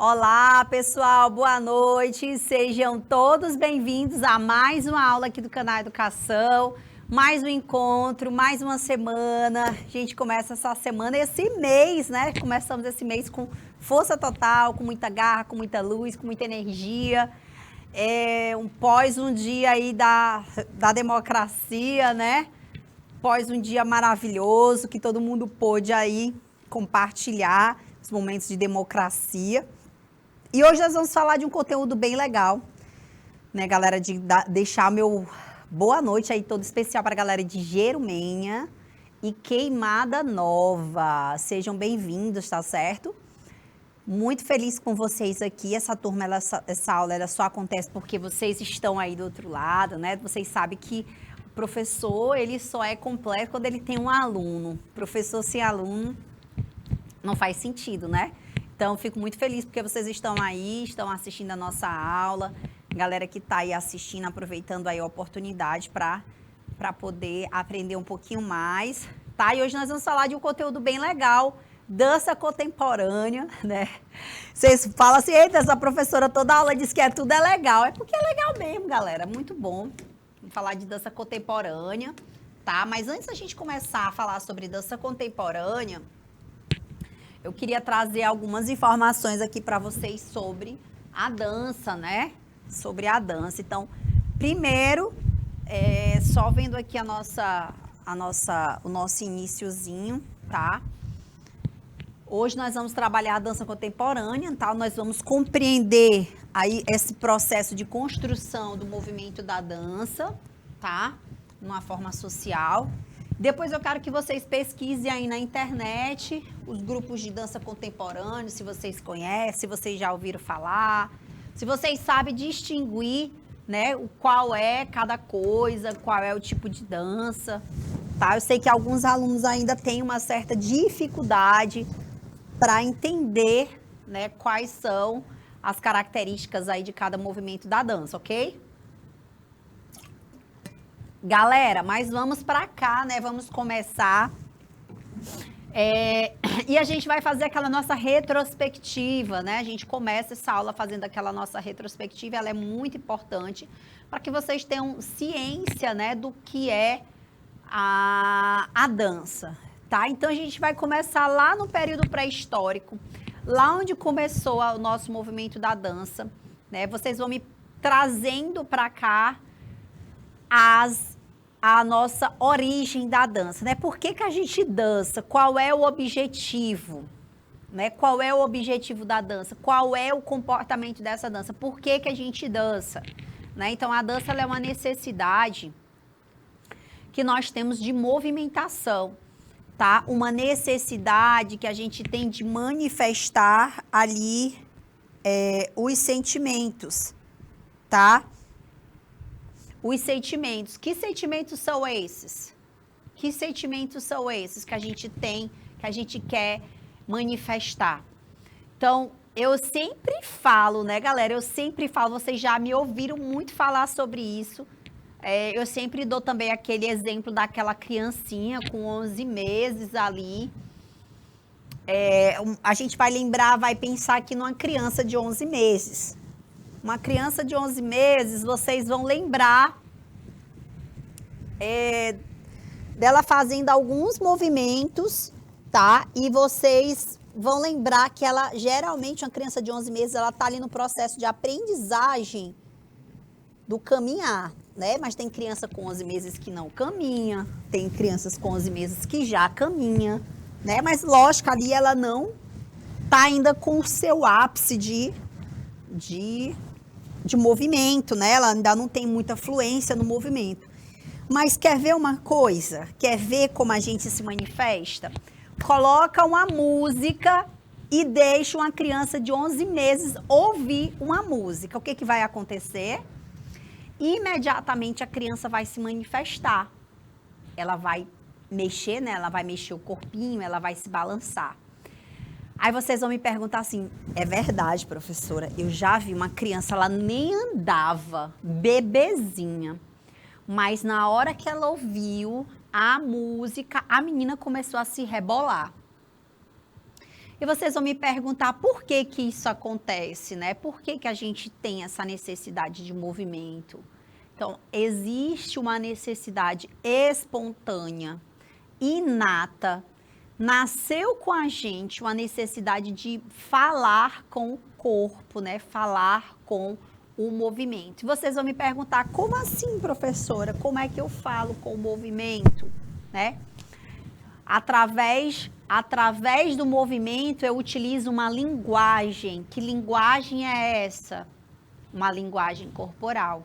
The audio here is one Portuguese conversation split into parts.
Olá, pessoal, boa noite. Sejam todos bem-vindos a mais uma aula aqui do canal Educação, mais um encontro, mais uma semana. A gente começa essa semana, esse mês, né? Começamos esse mês com força total, com muita garra, com muita luz, com muita energia. Pós um dia aí da democracia, né? Pós um dia maravilhoso que todo mundo pôde aí compartilhar os momentos de democracia. E hoje nós vamos falar de um conteúdo bem legal, né, galera, deixar meu boa noite aí todo especial para a galera de Jerumenha e Queimada Nova. Sejam bem-vindos, tá certo? Muito feliz com vocês aqui. Essa turma, essa aula, ela só acontece porque vocês estão aí do outro lado, né? Vocês sabem que o professor, ele só é completo quando ele tem um aluno. Professor sem aluno não faz sentido, né? Então, fico muito feliz porque vocês estão aí, estão assistindo a nossa aula. Galera que está aí assistindo, aproveitando aí a oportunidade para poder aprender um pouquinho mais, tá? E hoje nós vamos falar de um conteúdo bem legal, dança contemporânea, né? Vocês falam assim, eita, essa professora toda aula diz que tudo é legal. É porque é legal mesmo, galera, muito bom. Vamos falar de dança contemporânea, tá? Mas antes da gente começar a falar sobre dança contemporânea, eu queria trazer algumas informações aqui para vocês sobre a dança, né? Sobre a dança. Então, primeiro, só vendo aqui o nosso iniciozinho, tá? Hoje nós vamos trabalhar a dança contemporânea, tá? Nós vamos compreender aí esse processo de construção do movimento da dança, tá? De uma forma social. Depois eu quero que vocês pesquisem aí na internet os grupos de dança contemporânea, se vocês conhecem, se vocês já ouviram falar, se vocês sabem distinguir, né, qual é cada coisa, qual é o tipo de dança, tá? Eu sei que alguns alunos ainda têm uma certa dificuldade para entender, né, quais são as características aí de cada movimento da dança, ok? Galera, mas vamos para cá, né? Vamos começar. E a gente vai fazer aquela nossa retrospectiva, né? A gente começa essa aula fazendo aquela nossa retrospectiva, ela é muito importante para que vocês tenham ciência, né, do que é a dança, tá? Então a gente vai começar lá no período pré-histórico, lá onde começou o nosso movimento da dança, né? Vocês vão me trazendo para cá a nossa origem da dança, né? Por que a gente dança? Qual é o objetivo? Né? Qual é o objetivo da dança? Qual é o comportamento dessa dança? Por que a gente dança? Né? Então, a dança ela é uma necessidade que nós temos de movimentação, tá? Uma necessidade que a gente tem de manifestar ali os sentimentos, tá? Os sentimentos. Que sentimentos são esses? Que sentimentos são esses que a gente tem, que a gente quer manifestar? Então, eu sempre falo, né, galera? Eu sempre falo, vocês já me ouviram muito falar sobre isso. Eu sempre dou também aquele exemplo daquela criancinha com 11 meses ali. A gente vai lembrar, vai pensar aqui numa criança de 11 meses. Uma criança de 11 meses, vocês vão lembrar dela fazendo alguns movimentos, tá? E vocês vão lembrar que ela, geralmente, uma criança de 11 meses, ela tá ali no processo de aprendizagem do caminhar, né? Mas tem criança com 11 meses que não caminha, tem crianças com 11 meses que já caminha, né? Mas, lógico, ali ela não tá ainda com o seu ápice de movimento, né? Ela ainda não tem muita fluência no movimento. Mas quer ver uma coisa? Quer ver como a gente se manifesta? Coloca uma música e deixa uma criança de 11 meses ouvir uma música. O que vai acontecer? Imediatamente a criança vai se manifestar. Ela vai mexer, né? Ela vai mexer o corpinho, ela vai se balançar. Aí vocês vão me perguntar assim, é verdade, professora, eu já vi uma criança, ela nem andava, bebezinha, mas na hora que ela ouviu a música, a menina começou a se rebolar. E vocês vão me perguntar por que que isso acontece, né? Por que que a gente tem essa necessidade de movimento? Então, existe uma necessidade espontânea, inata, nasceu com a gente uma necessidade de falar com o corpo, né? Falar com o movimento. E vocês vão me perguntar, como assim, professora? Como é que eu falo com o movimento, né? Através do movimento, eu utilizo uma linguagem. Que linguagem é essa? Uma linguagem corporal.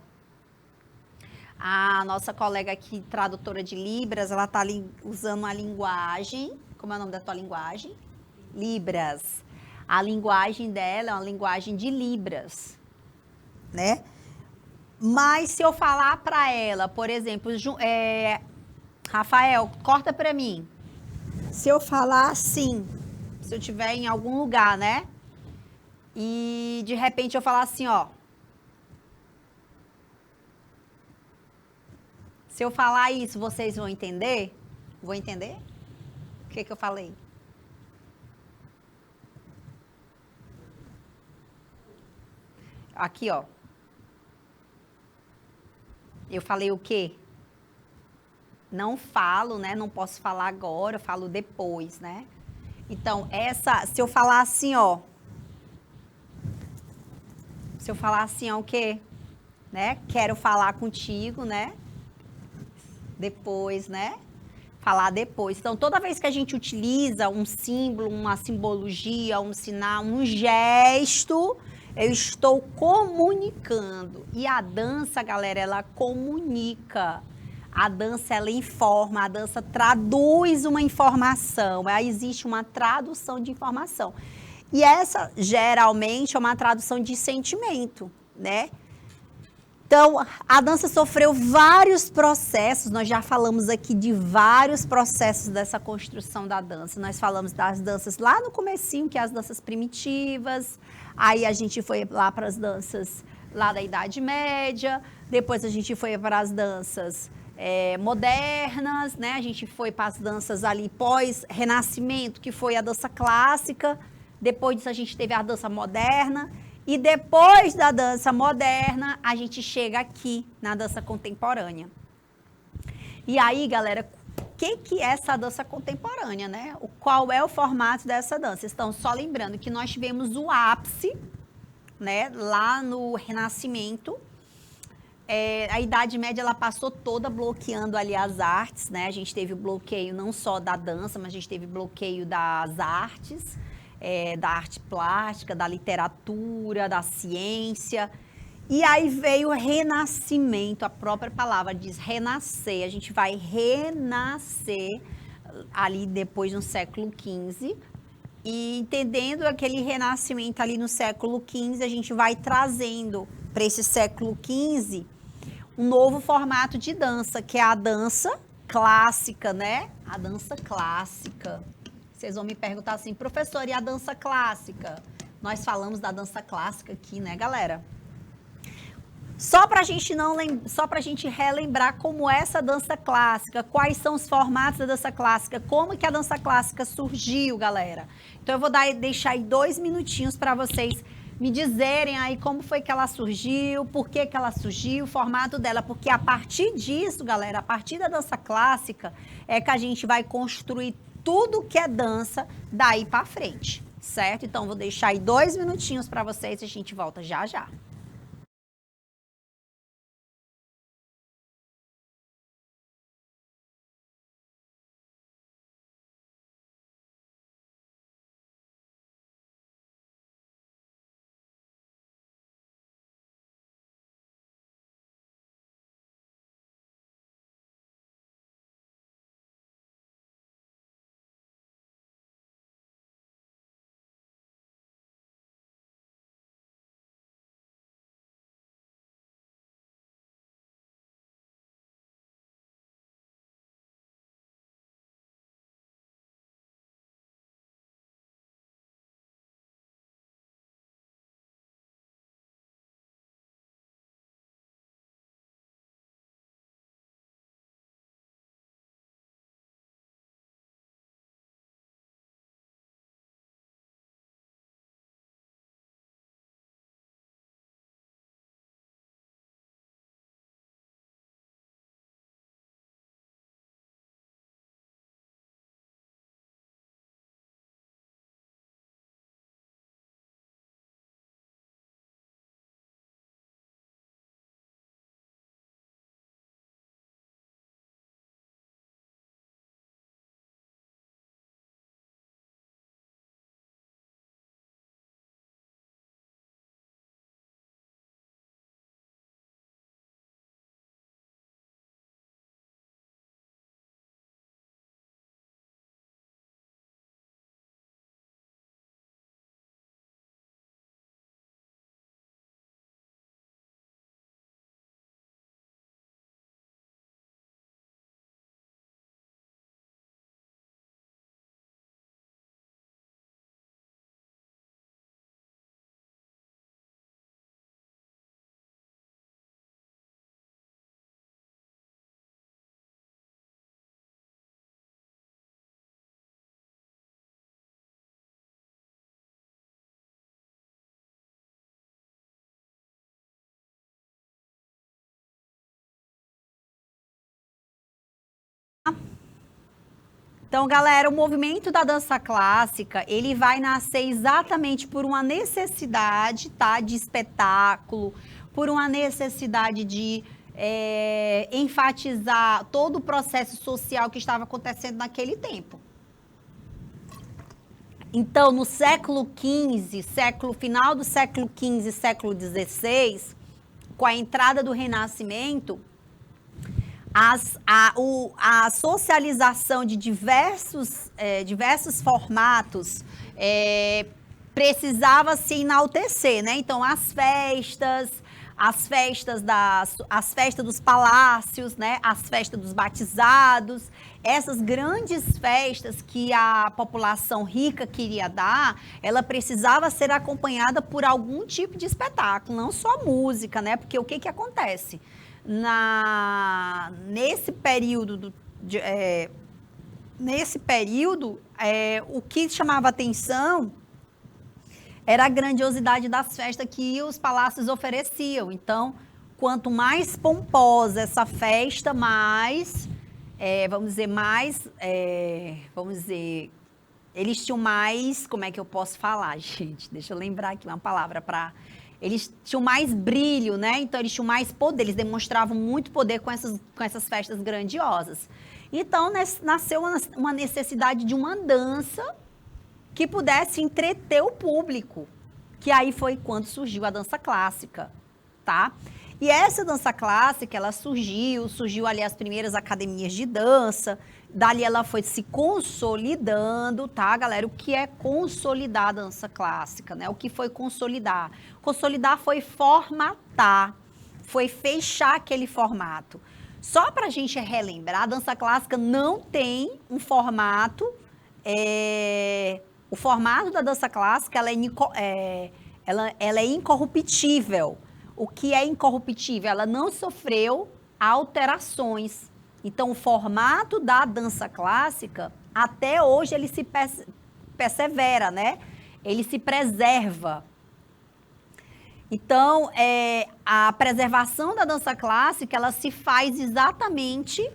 A nossa colega aqui, tradutora de Libras, ela está usando uma linguagem. Como é o nome da tua linguagem? Libras. A linguagem dela é uma linguagem de Libras, né? Mas se eu falar para ela, por exemplo, Rafael, corta para mim. Se eu falar assim, se eu estiver em algum lugar, né? E de repente eu falar assim, ó. Se eu falar isso, vocês vão entender? Vão entender? O que eu falei? Aqui, ó. Eu falei o quê? Não falo, né? Não posso falar agora, eu falo depois, né? Então, se eu falar assim, ó. Se eu falar assim, ó, o quê? Né? Quero falar contigo, né? Depois, né? Falar depois. Então, toda vez que a gente utiliza um símbolo, uma simbologia, um sinal, um gesto, eu estou comunicando. E a dança, galera, ela comunica. A dança, ela informa, a dança traduz uma informação. Aí existe uma tradução de informação. E essa, geralmente, é uma tradução de sentimento, né? Então, a dança sofreu vários processos, nós já falamos aqui de vários processos dessa construção da dança. Nós falamos das danças lá no comecinho, que é as danças primitivas, aí a gente foi lá para as danças lá da Idade Média, depois a gente foi para as danças modernas, né? A gente foi para as danças ali pós-Renascimento, que foi a dança clássica, depois disso a gente teve a dança moderna, e depois da dança moderna, a gente chega aqui na dança contemporânea. E aí, galera, o que é essa dança contemporânea, né? Qual é o formato dessa dança? Então, só lembrando que nós tivemos o ápice, né, lá no Renascimento. A Idade Média, ela passou toda bloqueando ali as artes, né? A gente teve o bloqueio não só da dança, mas a gente teve bloqueio das artes, da arte plástica, da literatura, da ciência. E aí veio o renascimento, a própria palavra diz renascer. A gente vai renascer ali depois no século XV. E entendendo aquele renascimento ali no século XV, a gente vai trazendo para esse século XV um novo formato de dança, que é a dança clássica, né? A dança clássica. Vocês vão me perguntar assim, professor, e a dança clássica? Nós falamos da dança clássica aqui, né, galera? Só para a gente relembrar como é essa dança clássica, quais são os formatos da dança clássica, como que a dança clássica surgiu, galera. Então eu vou deixar aí 2 minutinhos para vocês me dizerem aí como foi que ela surgiu, por que ela surgiu, o formato dela, porque a partir disso, galera, a partir da dança clássica é que a gente vai construir tudo que é dança daí para frente, certo? Então vou deixar aí 2 minutinhos para vocês e a gente volta já já. Então, galera, o movimento da dança clássica, ele vai nascer exatamente por uma necessidade, tá, de espetáculo, por uma necessidade de enfatizar todo o processo social que estava acontecendo naquele tempo. Então, no século XV, final do século XV, século XVI, com a entrada do Renascimento, a socialização de diversos formatos precisava se enaltecer, né? Então, as festas dos palácios, né? As festas dos batizados, essas grandes festas que a população rica queria dar, ela precisava ser acompanhada por algum tipo de espetáculo, não só música, né? Porque o que acontece? Nesse período, o que chamava atenção era a grandiosidade das festas que os palácios ofereciam. Então, quanto mais pomposa essa festa, mais, eles tinham mais, como é que eu posso falar, gente? Deixa eu lembrar aqui uma palavra para... Eles tinham mais brilho, né? Então, eles tinham mais poder, eles demonstravam muito poder com essas festas grandiosas. Então, nasceu uma necessidade de uma dança que pudesse entreter o público, que aí foi quando surgiu a dança clássica, tá? E essa dança clássica, ela surgiu ali as primeiras academias de dança, dali ela foi se consolidando, tá, galera? O que é consolidar a dança clássica, né? O que foi consolidar? Consolidar foi formatar, foi fechar aquele formato. Só para a gente relembrar, a dança clássica não tem um formato... O formato da dança clássica, ela é incorruptível. O que é incorruptível? Ela não sofreu alterações. Então, o formato da dança clássica, até hoje, ele se persevera, né? Ele se preserva. Então, a preservação da dança clássica, ela se faz exatamente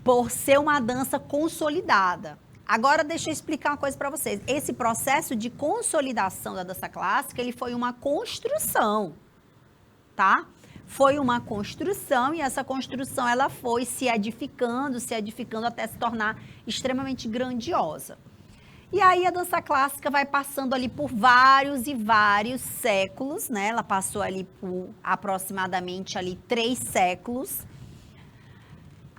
por ser uma dança consolidada. Agora, deixa eu explicar uma coisa para vocês. Esse processo de consolidação da dança clássica, ele foi uma construção, tá? Foi uma construção e essa construção, ela foi se edificando até se tornar extremamente grandiosa. E aí, a dança clássica vai passando ali por vários e vários séculos, né? Ela passou ali por aproximadamente ali 3 séculos,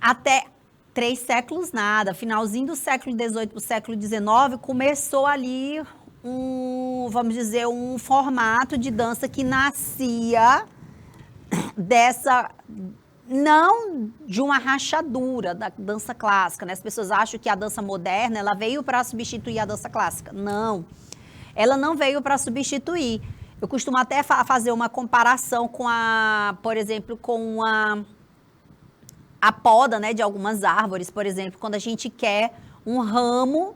até... 3 séculos nada, finalzinho do século XVIII para o século XIX, começou ali vamos dizer, um formato de dança que nascia não de uma rachadura da dança clássica, né? As pessoas acham que a dança moderna, ela veio para substituir a dança clássica. Não, ela não veio para substituir. Eu costumo até fazer uma comparação com por exemplo, com a poda, né, de algumas árvores, por exemplo, quando a gente quer um ramo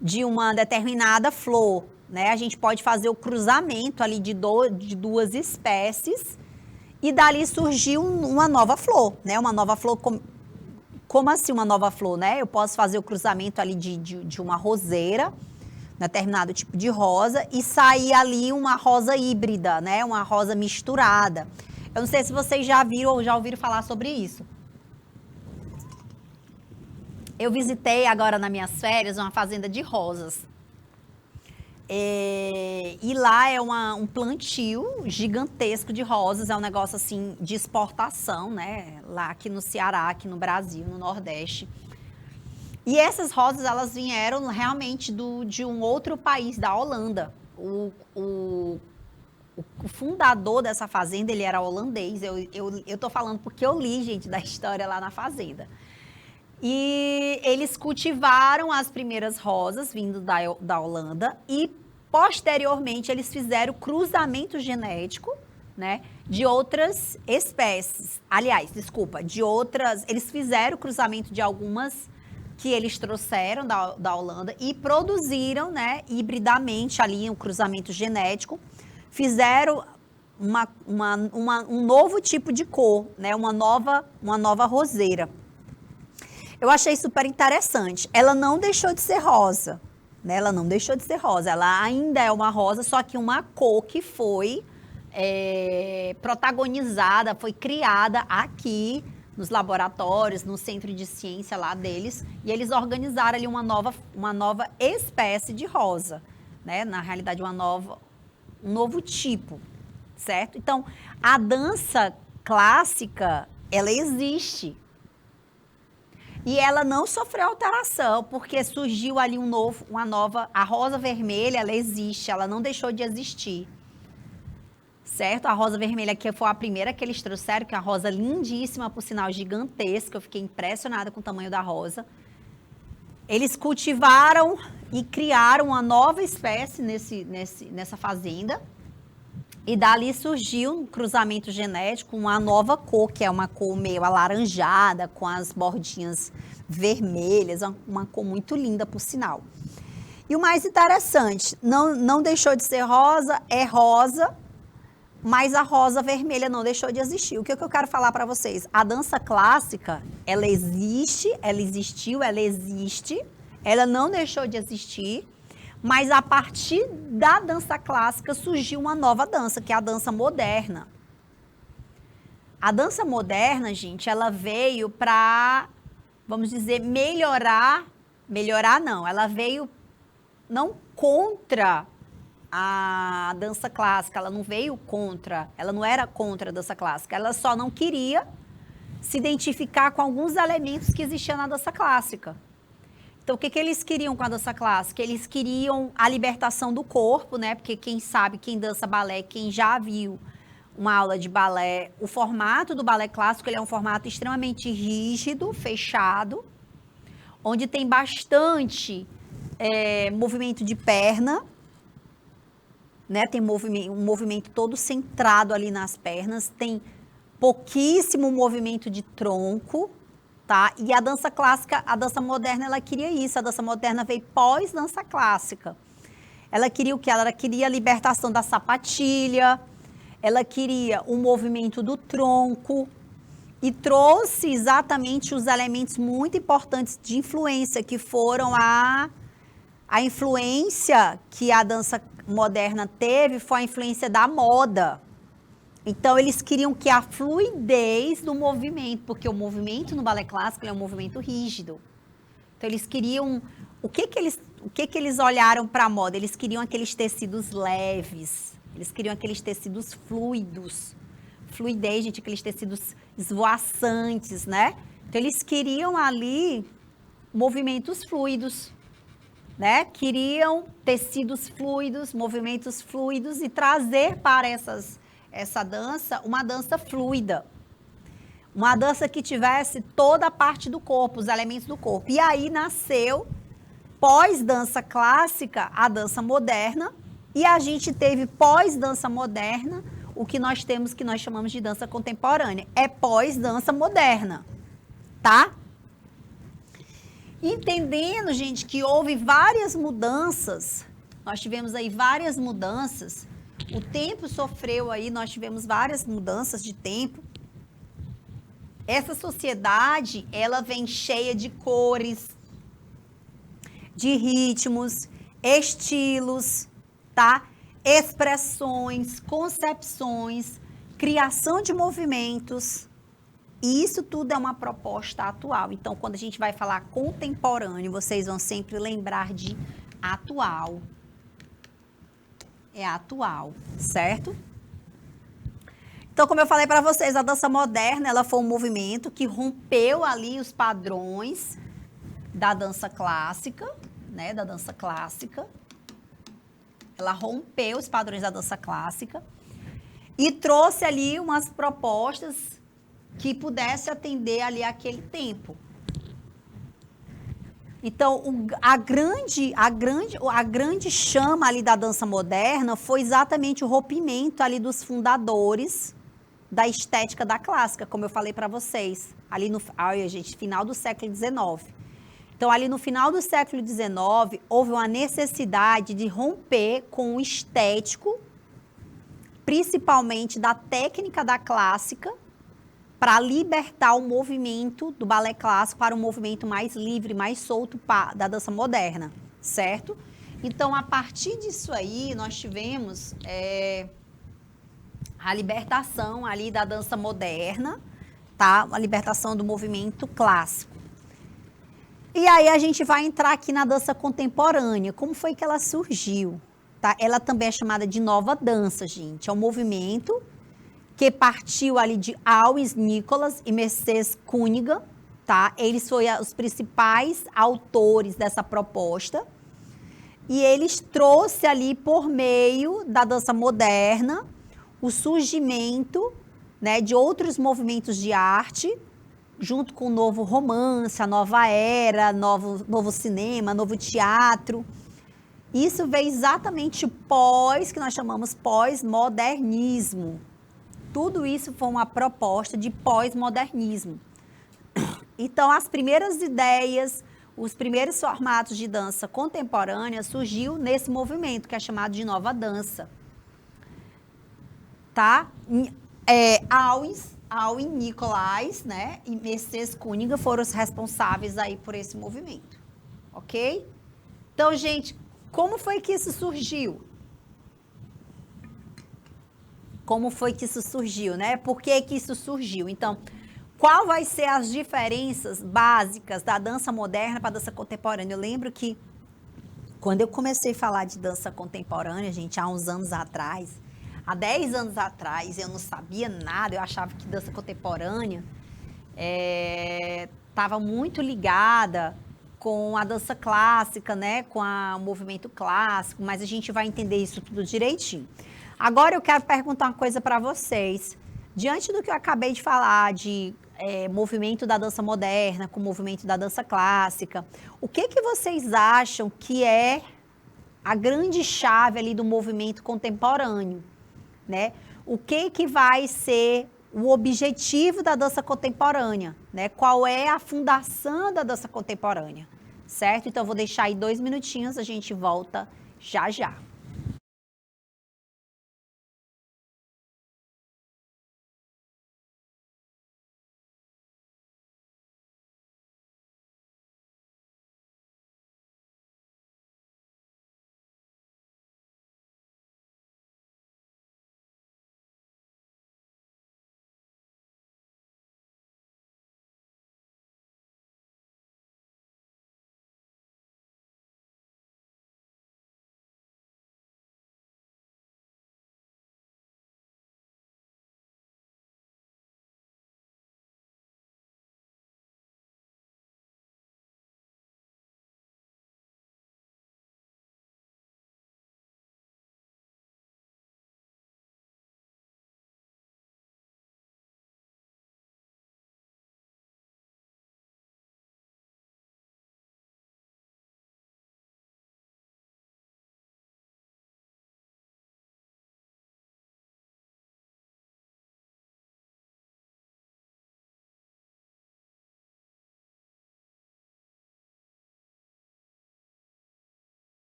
de uma determinada flor, né, a gente pode fazer o cruzamento ali de 2 espécies e dali surgiu uma nova flor, né, uma nova flor, como assim uma nova flor, né? Eu posso fazer o cruzamento ali de uma roseira, determinado tipo de rosa, e sair ali uma rosa híbrida, né, uma rosa misturada. Eu não sei se vocês já viram ou já ouviram falar sobre isso. Eu visitei agora nas minhas férias uma fazenda de rosas. E lá é um plantio gigantesco de rosas, é um negócio assim de exportação, né? Lá aqui no Ceará, aqui no Brasil, no Nordeste. E essas rosas, elas vieram realmente de um outro país, da Holanda. O fundador dessa fazenda, ele era holandês. Eu tô falando porque eu li, gente, da história lá na fazenda. E eles cultivaram as primeiras rosas vindo da Holanda e, posteriormente, eles fizeram cruzamento genético, né, de outras espécies. Aliás, desculpa, eles fizeram cruzamento de algumas que eles trouxeram da Holanda e produziram, né, hibridamente ali um cruzamento genético, fizeram um novo tipo de cor, né, uma nova roseira. Eu achei super interessante. Ela não deixou de ser rosa, né? Ela não deixou de ser rosa. Ela ainda é uma rosa, só que uma cor que foi protagonizada, foi criada aqui nos laboratórios, no centro de ciência lá deles, e eles organizaram ali uma nova espécie de rosa, né? Na realidade, um novo tipo, certo? Então, a dança clássica, ela existe. E ela não sofreu alteração, porque surgiu ali a rosa vermelha, ela existe, ela não deixou de existir. Certo? A rosa vermelha que foi a primeira que eles trouxeram, que é a rosa lindíssima, por sinal gigantesca, eu fiquei impressionada com o tamanho da rosa. Eles cultivaram e criaram uma nova espécie nessa fazenda, e dali surgiu um cruzamento genético, uma nova cor, que é uma cor meio alaranjada, com as bordinhas vermelhas, uma cor muito linda, por sinal. E o mais interessante, não deixou de ser rosa, é rosa, mas a rosa vermelha não deixou de existir. O que eu quero falar para vocês? A dança clássica, ela existe, ela existiu, ela existe, ela não deixou de existir, mas a partir da dança clássica surgiu uma nova dança, que é a dança moderna. A dança moderna, gente, ela veio para, vamos dizer, melhorar não, ela veio não contra a dança clássica, ela não veio contra, ela não era contra a dança clássica, ela só não queria se identificar com alguns elementos que existiam na dança clássica. Então, o que eles queriam com a dança clássica? Eles queriam a libertação do corpo, né? Porque quem sabe, quem dança balé, quem já viu uma aula de balé, o formato do balé clássico, ele é um formato extremamente rígido, fechado, onde tem bastante movimento de perna, né? Tem um movimento todo centrado ali nas pernas, tem pouquíssimo movimento de tronco, tá? E a dança clássica, a dança moderna, ela queria isso. A dança moderna veio pós-dança clássica. Ela queria o quê? Ela queria a libertação da sapatilha, ela queria o movimento do tronco e trouxe exatamente os elementos muito importantes de influência, que foram a influência que a dança moderna teve, foi a influência da moda. Então, eles queriam que a fluidez do movimento, porque o movimento no balé clássico é um movimento rígido. Então, eles queriam... O que eles olharam para a moda? Eles queriam aqueles tecidos leves, eles queriam aqueles tecidos fluidos. Fluidez, gente, aqueles tecidos esvoaçantes, né? Então, eles queriam ali movimentos fluidos, né? Queriam tecidos fluidos, movimentos fluidos e trazer para essa dança, uma dança fluida. Uma dança que tivesse toda a parte do corpo, os elementos do corpo. E aí nasceu, pós-dança clássica, a dança moderna. E a gente teve pós-dança moderna, o que nós temos, que nós chamamos de dança contemporânea. É pós-dança moderna, tá? Entendendo, gente, que houve várias mudanças, nós tivemos aí várias mudanças, o tempo sofreu aí, nós tivemos várias mudanças de tempo. Essa sociedade, ela vem cheia de cores, de ritmos, estilos, tá? Expressões, concepções, criação de movimentos. E isso tudo é uma proposta atual. Então, quando a gente vai falar contemporâneo, vocês vão sempre lembrar de atual. É atual, certo? Então, como eu falei para vocês, a dança moderna, ela foi um movimento que rompeu ali os padrões da dança clássica, né? Da dança clássica. Ela rompeu os padrões da dança clássica e trouxe ali umas propostas que pudesse atender ali aquele tempo. Então, a grande chama ali da dança moderna foi exatamente o rompimento ali dos fundadores da estética da clássica, como eu falei para vocês, ali no final do século XIX. Então, ali no final do século XIX, houve uma necessidade de romper com o estético, principalmente da técnica da clássica, para libertar o movimento do balé clássico para um movimento mais livre, mais solto da dança moderna, certo? Então, a partir disso aí, nós tivemos a libertação ali da dança moderna, tá? A libertação do movimento clássico. E aí a gente vai entrar aqui na dança contemporânea. Como foi que ela surgiu? Tá? Ela também é chamada de nova dança, gente. É um movimento que partiu ali de Alois Nicolas e Mercedes Cunningham, tá? Eles foram os principais autores dessa proposta. E eles trouxeram ali por meio da dança moderna o surgimento, né, de outros movimentos de arte, junto com o novo romance, a nova era, novo cinema, novo teatro. Isso veio exatamente que nós chamamos pós-modernismo. Tudo isso foi uma proposta de pós-modernismo. Então, as primeiras ideias, os primeiros formatos de dança contemporânea surgiu nesse movimento, que é chamado de nova dança. Tá? Alwin Nicolais, né, e Mercedes Cunningham foram os responsáveis aí por esse movimento, ok? Então, gente, como foi que isso surgiu? Como foi que isso surgiu, né? Por que que isso surgiu? Então, qual vai ser as diferenças básicas da dança moderna para a dança contemporânea? Eu lembro que quando eu comecei a falar de dança contemporânea, gente, há uns anos atrás, há 10 anos atrás, eu não sabia nada, eu achava que dança contemporânea estava muito ligada com a dança clássica, né, com o movimento clássico, mas a gente vai entender isso tudo direitinho. Agora eu quero perguntar uma coisa para vocês. Diante do que eu acabei de falar de movimento da dança moderna com o movimento da dança clássica, o que que vocês acham que é a grande chave ali do movimento contemporâneo, né? O que que vai ser o objetivo da dança contemporânea, né? Qual é a fundação da dança contemporânea, certo? Então, eu vou deixar aí 2 minutinhos, a gente volta já já.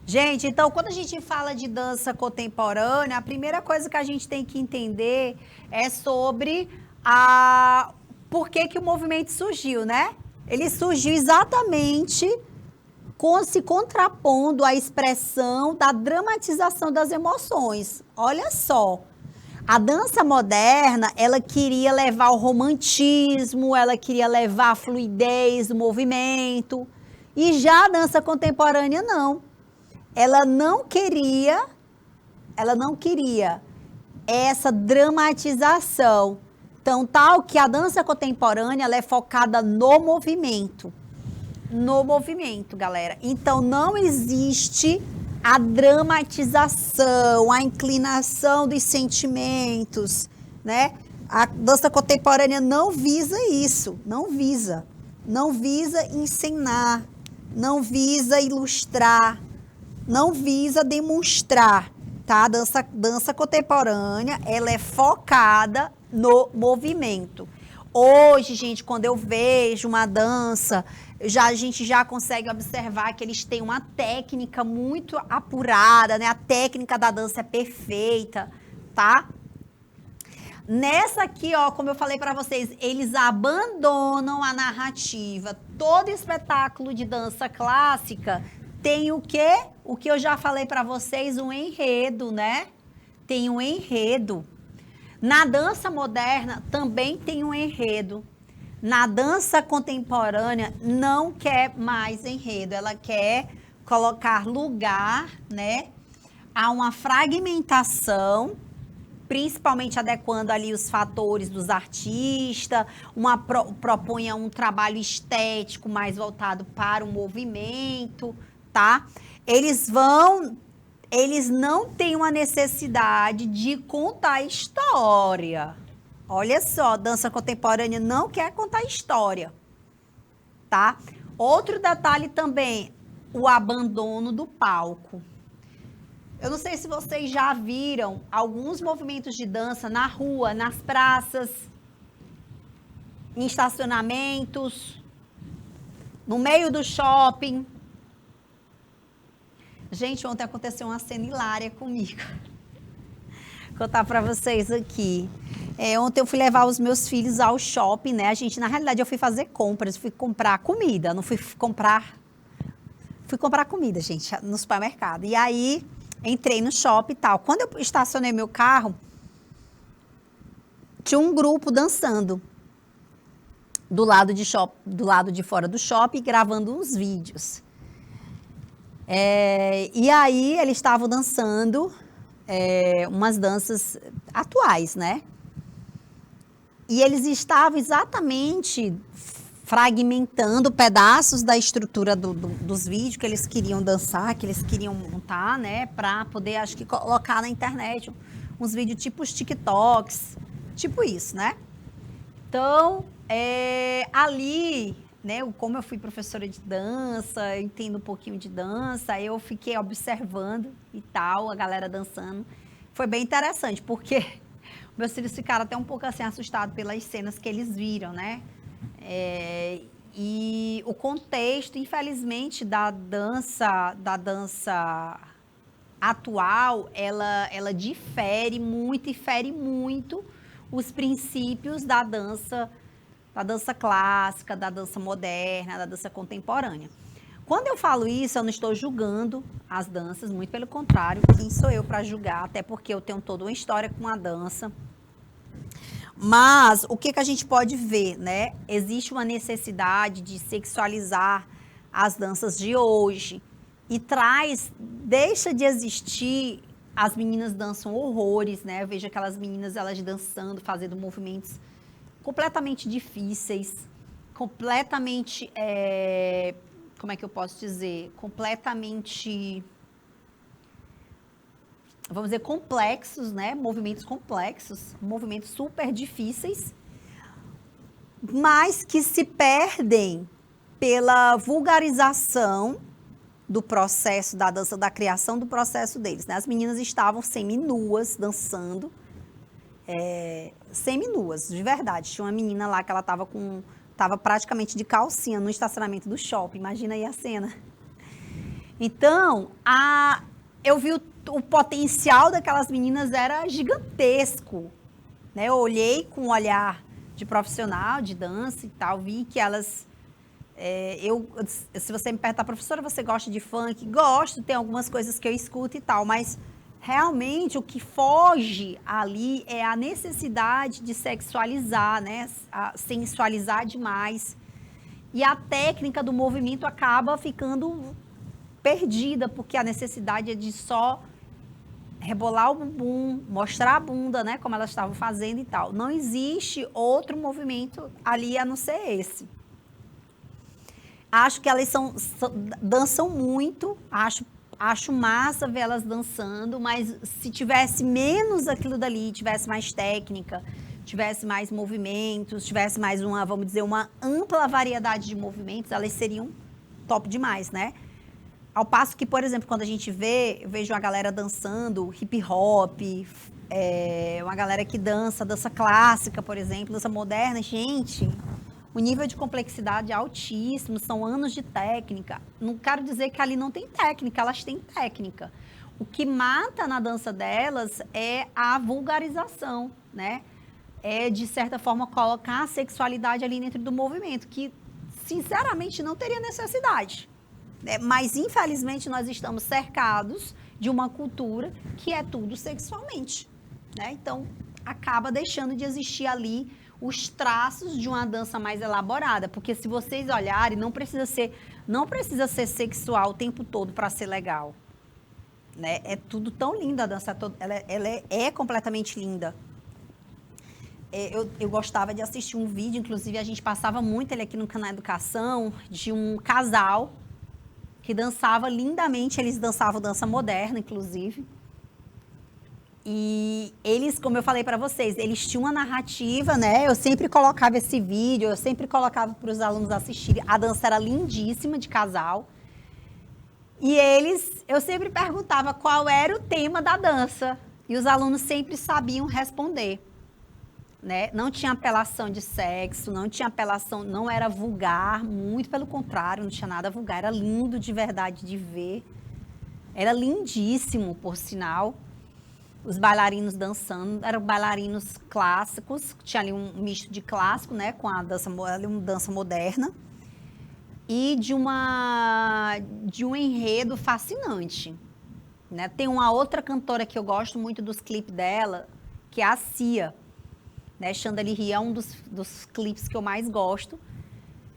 Gente, então, quando a gente fala de dança contemporânea, a primeira coisa que a gente tem que entender é sobre por que que o movimento surgiu, né? Ele surgiu exatamente se contrapondo à expressão da dramatização das emoções. Olha só, a dança moderna, ela queria levar o romantismo, ela queria levar a fluidez do movimento, e já a dança contemporânea não. Ela não queria essa dramatização. Então, tal que a dança contemporânea, ela é focada no movimento. No movimento, galera. Então, não existe a dramatização, a inclinação dos sentimentos, né? A dança contemporânea não visa isso, não visa. Não visa ensinar, não visa ilustrar, não visa demonstrar, tá? A dança contemporânea, ela é focada no movimento. Hoje, gente, quando eu vejo uma dança, a gente já consegue observar que eles têm uma técnica muito apurada, né? A técnica da dança é perfeita, tá? Nessa aqui, ó, como eu falei para vocês, eles abandonam a narrativa. Todo espetáculo de dança clássica tem o quê? O que eu já falei para vocês, um enredo, né? Tem um enredo. Na dança moderna também tem um enredo. Na dança contemporânea não quer mais enredo, ela quer colocar lugar, né, a uma fragmentação, principalmente adequando ali os fatores dos artistas, propõe um trabalho estético mais voltado para o movimento, tá? Eles não têm uma necessidade de contar história. Olha só, dança contemporânea não quer contar história, tá? Outro detalhe também, o abandono do palco. Eu não sei se vocês já viram alguns movimentos de dança na rua, nas praças, em estacionamentos, no meio do shopping. Gente, ontem aconteceu uma cena hilária comigo. Vou contar para vocês aqui. Ontem eu fui levar os meus filhos ao shopping, né? Na realidade, eu fui fazer compras, fui comprar comida, não fui comprar... Fui comprar comida, gente, no supermercado. E aí, entrei no shopping e tal. Quando eu estacionei meu carro, tinha um grupo dançando do lado de fora do shopping, gravando uns vídeos. E aí, eles estavam dançando umas danças atuais, né? E eles estavam exatamente fragmentando pedaços da estrutura dos vídeos que eles queriam dançar, que eles queriam montar, né? Para poder, acho que, colocar na internet uns vídeos tipo os TikToks, tipo isso, né? Então, ali, né? Como eu fui professora de dança, eu entendo um pouquinho de dança, eu fiquei observando e tal, a galera dançando. Foi bem interessante, porque meus filhos ficaram até um pouco assim assustados pelas cenas que eles viram, né? E o contexto, infelizmente, da dança atual, ela difere muito e fere muito os princípios da dança clássica, da dança moderna, da dança contemporânea. Quando eu falo isso, eu não estou julgando as danças, muito pelo contrário, quem sou eu para julgar, até porque eu tenho toda uma história com a dança. Mas o que a gente pode ver, né? Existe uma necessidade de sexualizar as danças de hoje e deixa de existir, as meninas dançam horrores, né? Eu vejo aquelas meninas, elas dançando, fazendo movimentos completamente difíceis, completamente, como é que eu posso dizer? Completamente, vamos dizer, complexos, né? Movimentos complexos, movimentos super difíceis, mas que se perdem pela vulgarização do processo da dança, da criação do processo deles, né? As meninas estavam semi-nuas, dançando, semi-nuas, de verdade. Tinha uma menina lá que ela estava praticamente de calcinha no estacionamento do shopping, imagina aí a cena. Então, eu vi o potencial daquelas meninas era gigantesco, né? Eu olhei com um olhar de profissional, de dança e tal, vi que elas... se você me perguntar, professora, você gosta de funk? Gosto, tem algumas coisas que eu escuto e tal, mas realmente o que foge ali é a necessidade de sexualizar, né? Sensualizar demais. E a técnica do movimento acaba ficando perdida, porque a necessidade é de só rebolar o bumbum, mostrar a bunda, né? Como elas estavam fazendo e tal. Não existe outro movimento ali a não ser esse. Acho que elas dançam muito, acho massa ver elas dançando, mas se tivesse menos aquilo dali, tivesse mais técnica, tivesse mais movimentos, tivesse mais vamos dizer, uma ampla variedade de movimentos, elas seriam top demais, né? Ao passo que, por exemplo, quando a gente eu vejo uma galera dançando hip hop, uma galera que dança clássica, por exemplo, dança moderna, gente... O nível de complexidade é altíssimo, são anos de técnica. Não quero dizer que ali não tem técnica, elas têm técnica. O que mata na dança delas é a vulgarização, né? É, de certa forma, colocar a sexualidade ali dentro do movimento, que, sinceramente, não teria necessidade. Mas, infelizmente, nós estamos cercados de uma cultura que é tudo sexualmente, né? Então, acaba deixando de existir ali os traços de uma dança mais elaborada, porque se vocês olharem, não precisa ser sexual o tempo todo para ser legal, né? É tudo tão lindo a dança, ela é completamente linda. Eu gostava de assistir um vídeo, inclusive a gente passava muito ele aqui no canal Educação, de um casal que dançava lindamente, eles dançavam dança moderna, inclusive. E eles, como eu falei para vocês, eles tinham uma narrativa, né? Eu sempre colocava esse vídeo, eu sempre colocava para os alunos assistirem. A dança era lindíssima de casal. E eu sempre perguntava qual era o tema da dança. E os alunos sempre sabiam responder, né? Não tinha apelação de sexo, não tinha apelação, não era vulgar, muito pelo contrário, não tinha nada vulgar. Era lindo de verdade de ver. Era lindíssimo, por sinal. Os bailarinos dançando, eram bailarinos clássicos, tinha ali um misto de clássico, né, com uma dança moderna, e de um enredo fascinante, né? Tem uma outra cantora que eu gosto muito dos clipes dela, que é a Cia, né? Chandelier é um dos clipes que eu mais gosto,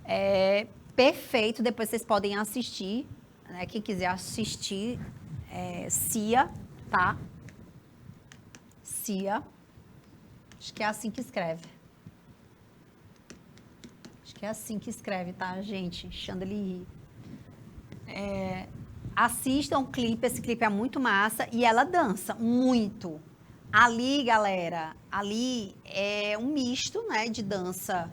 é perfeito, depois vocês podem assistir, né? Quem quiser assistir, Cia, tá? Cia, acho que é assim que escreve. Acho que é assim que escreve, tá, gente? Chandelier. Assistam o clipe, esse clipe é muito massa e ela dança muito. Ali, galera, ali é um misto, né, de dança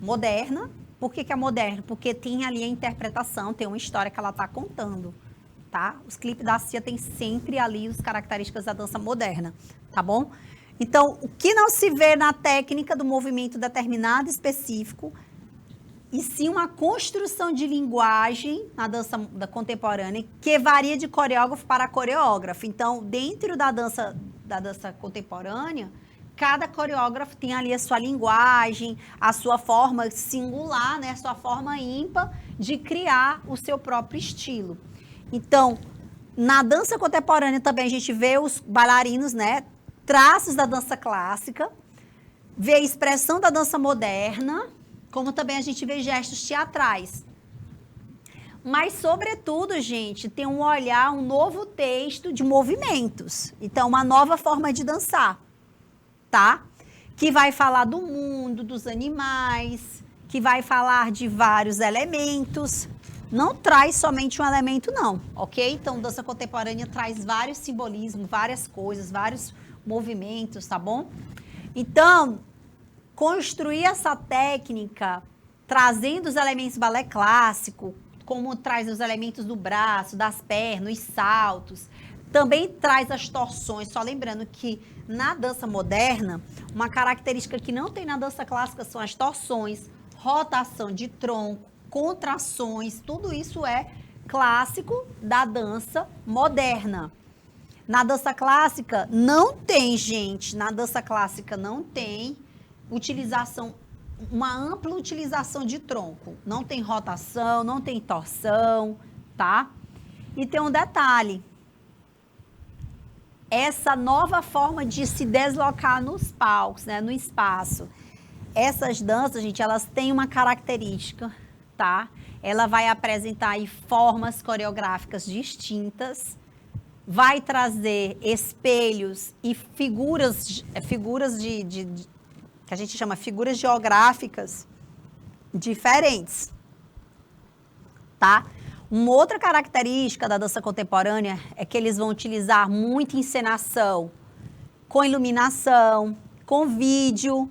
moderna. Por que é moderna? Porque tem ali a interpretação, tem uma história que ela tá contando, tá? Os clipes da Cia tem sempre ali as características da dança moderna, tá bom? Então, o que não se vê na técnica do movimento determinado específico, e sim uma construção de linguagem na dança contemporânea, que varia de coreógrafo para coreógrafo. Então, dentro da dança contemporânea, cada coreógrafo tem ali a sua linguagem, a sua forma singular, né, a sua forma ímpar de criar o seu próprio estilo. Então, na dança contemporânea também a gente vê os bailarinos, né, traços da dança clássica, vê a expressão da dança moderna, como também a gente vê gestos teatrais. Mas, sobretudo, gente, tem um olhar, um novo texto de movimentos. Então, uma nova forma de dançar, tá? Que vai falar do mundo, dos animais, que vai falar de vários elementos. Não traz somente um elemento, não, ok? Então, dança contemporânea traz vários simbolismos, várias coisas, vários movimentos, tá bom? Então, construir essa técnica, trazendo os elementos balé clássico, como traz os elementos do braço, das pernas, os saltos, também traz as torções. Só lembrando que na dança moderna, uma característica que não tem na dança clássica são as torções, rotação de tronco, contrações, tudo isso é clássico da dança moderna. Na dança clássica não tem, gente, na dança clássica não tem utilização, uma ampla utilização de tronco. Não tem rotação, não tem torção, tá? E tem um detalhe. Essa nova forma de se deslocar nos palcos, né, no espaço. Essas danças, gente, elas têm uma característica, tá? Ela vai apresentar aí formas coreográficas distintas, vai trazer espelhos e figuras que a gente chama figuras geográficas diferentes, tá? Uma outra característica da dança contemporânea é que eles vão utilizar muita encenação, com iluminação, com vídeo,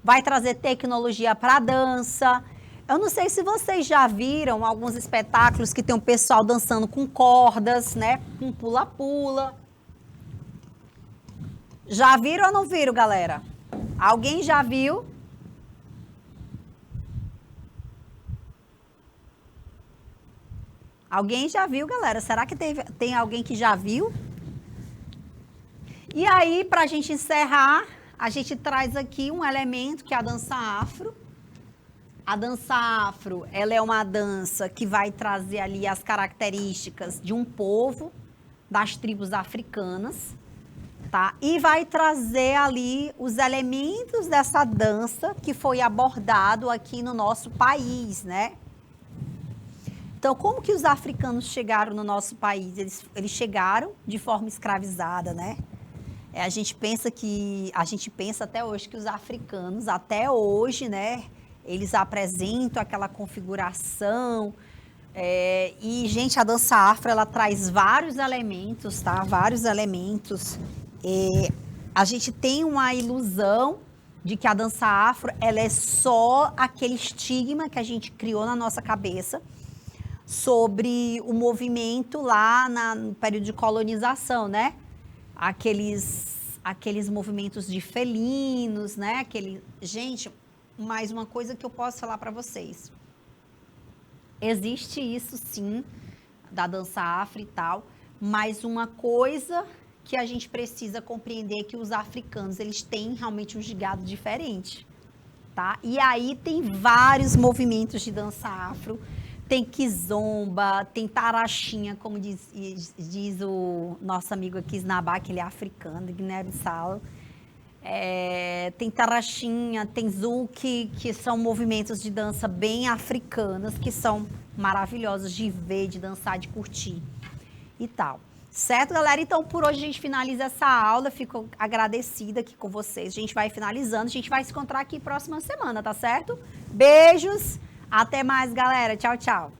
vai trazer tecnologia para a dança. Eu não sei se vocês já viram alguns espetáculos que tem um pessoal dançando com cordas, né? Com pula-pula. Já viram ou não viram, galera? Alguém já viu? Alguém já viu, galera? Será que tem alguém que já viu? E aí, para a gente encerrar, a gente traz aqui um elemento que é a dança afro. A dança afro, ela é uma dança que vai trazer ali as características de um povo, das tribos africanas, tá? E vai trazer ali os elementos dessa dança que foi abordado aqui no nosso país, né? Então, como que os africanos chegaram no nosso país? Eles chegaram de forma escravizada, né? A gente pensa até hoje que os africanos, até hoje, né? Eles apresentam aquela configuração. E, gente, a dança afro, ela traz vários elementos, tá? Vários elementos. A gente tem uma ilusão de que a dança afro, ela é só aquele estigma que a gente criou na nossa cabeça sobre o movimento lá no período de colonização, né? Aqueles movimentos de felinos, né? Gente, mais uma coisa que eu posso falar para vocês. Existe isso, sim, da dança afro e tal, mas uma coisa que a gente precisa compreender é que os africanos, eles têm realmente um gigado diferente, tá? E aí tem vários movimentos de dança afro. Tem kizomba, tem tarachinha, como diz o nosso amigo aqui, Snabá, que ele é africano, de Guiné-Bissau. Tem tarachinha, tem zouk, que são movimentos de dança bem africanos, que são maravilhosos de ver, de dançar, de curtir e tal. Certo, galera? Então, por hoje a gente finaliza essa aula. Fico agradecida aqui com vocês. A gente vai finalizando. A gente vai se encontrar aqui próxima semana, tá certo? Beijos! Até mais, galera. Tchau, tchau.